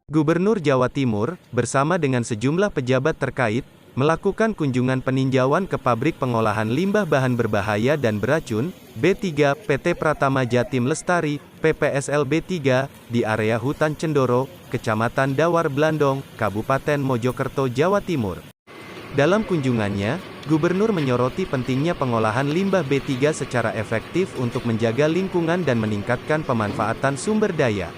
Gubernur Jawa Timur, bersama dengan sejumlah pejabat terkait, melakukan kunjungan peninjauan ke pabrik pengolahan limbah bahan berbahaya dan beracun, B3, PT Pratama Jatim Lestari, PPSL B3, di area Hutan Cendoro, Kecamatan Dawar Blandong, Kabupaten Mojokerto, Jawa Timur. Dalam kunjungannya, Gubernur menyoroti pentingnya pengolahan limbah B3 secara efektif untuk menjaga lingkungan dan meningkatkan pemanfaatan sumber daya.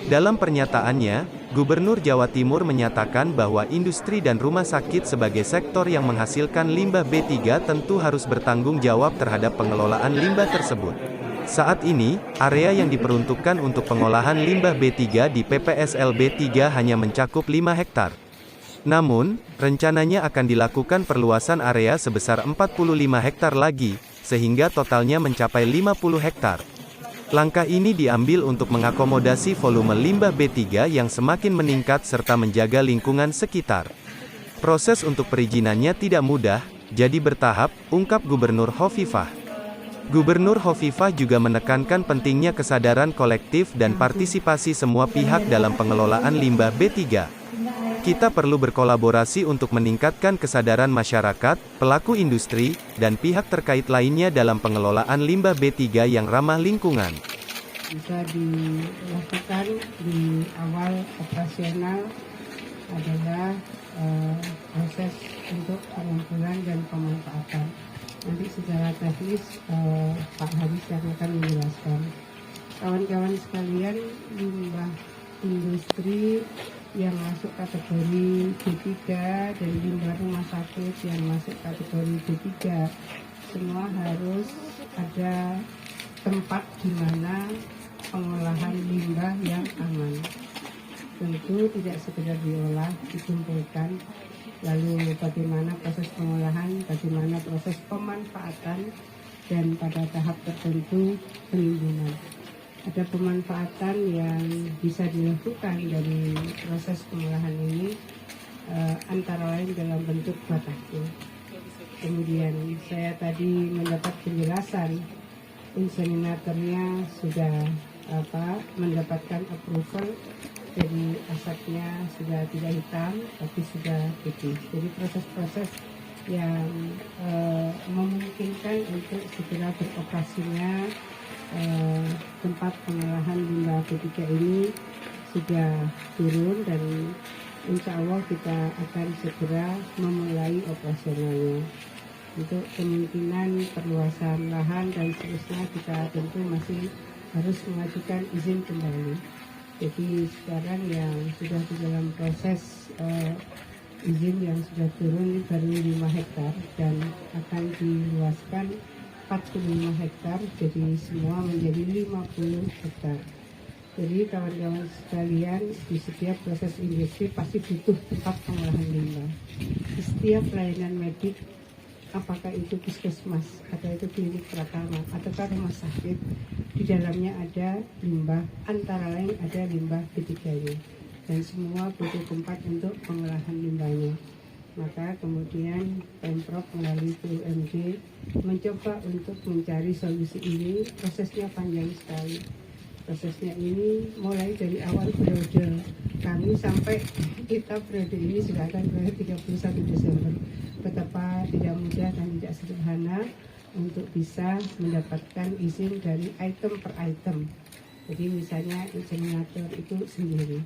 Dalam pernyataannya, Gubernur Jawa Timur menyatakan bahwa industri dan rumah sakit sebagai sektor yang menghasilkan limbah B3 tentu harus bertanggung jawab terhadap pengelolaan limbah tersebut. Saat ini, area yang diperuntukkan untuk pengolahan limbah B3 di PPSL B3 hanya mencakup 5 hektar. Namun, rencananya akan dilakukan perluasan area sebesar 45 hektar lagi, sehingga totalnya mencapai 50 hektar. Langkah ini diambil untuk mengakomodasi volume limbah B3 yang semakin meningkat serta menjaga lingkungan sekitar. Proses untuk perizinannya tidak mudah, jadi bertahap, ungkap Gubernur Hovifah. Gubernur Hovifah juga menekankan pentingnya kesadaran kolektif dan partisipasi semua pihak dalam pengelolaan limbah B3. Kita perlu berkolaborasi untuk meningkatkan kesadaran masyarakat, pelaku industri, dan pihak terkait lainnya dalam pengelolaan limbah B3 yang ramah lingkungan. Bisa dilakukan di awal operasional adalah proses untuk pengumpulan dan pemanfaatan. Nanti secara teknis Pak Haris yang akan menjelaskan. Kawan-kawan sekalian, limbah industri yang masuk kategori B3 dan limbah rumah sakit yang masuk kategori B3 semua harus ada tempat di mana pengolahan limbah yang aman. Tentu tidak sekedar diolah, dikumpulkan, lalu bagaimana proses pengolahan, bagaimana proses pemanfaatan, dan pada tahap tertentu penimbunan. Ada pemanfaatan yang bisa dilakukan dari proses pengolahan ini, antara lain dalam bentuk batako. Kemudian saya tadi mendapat penjelasan, inseminatornya sudah mendapatkan approval, jadi asapnya sudah tidak hitam tapi sudah putih. Jadi proses-proses yang memungkinkan untuk segera beroperasinya tempat pengolahan limbah B3 ini sudah turun dan insya Allah kita akan segera memulai operasionalnya. Untuk kemungkinan perluasan lahan dan seterusnya kita tentu masih harus mengajukan izin kembali. Jadi sekarang yang sudah di dalam proses izin yang sudah turun baru 5 hektar dan akan diluaskan 45 hektar, jadi semua menjadi 50 hektar. Jadi kawan-kawan sekalian, di setiap proses industri pasti butuh tempat pengolahan limbah. Di setiap pelayanan medik, apakah itu puskesmas, atau itu klinik Pratama, atau rumah sakit, di dalamnya ada limbah, antara lain ada limbah B3-nya. Dan semua butuh tempat untuk pengolahan limbahnya. Maka kemudian Pemprov melalui BUMD mencoba untuk mencari solusi ini. Prosesnya panjang sekali. Prosesnya ini mulai dari awal periode kami sampai kita periode ini sudah akan berakhir 31 Desember. Betapa tidak mudah dan tidak sederhana untuk bisa mendapatkan izin dari item per item. Jadi misalnya inseminator itu sendiri.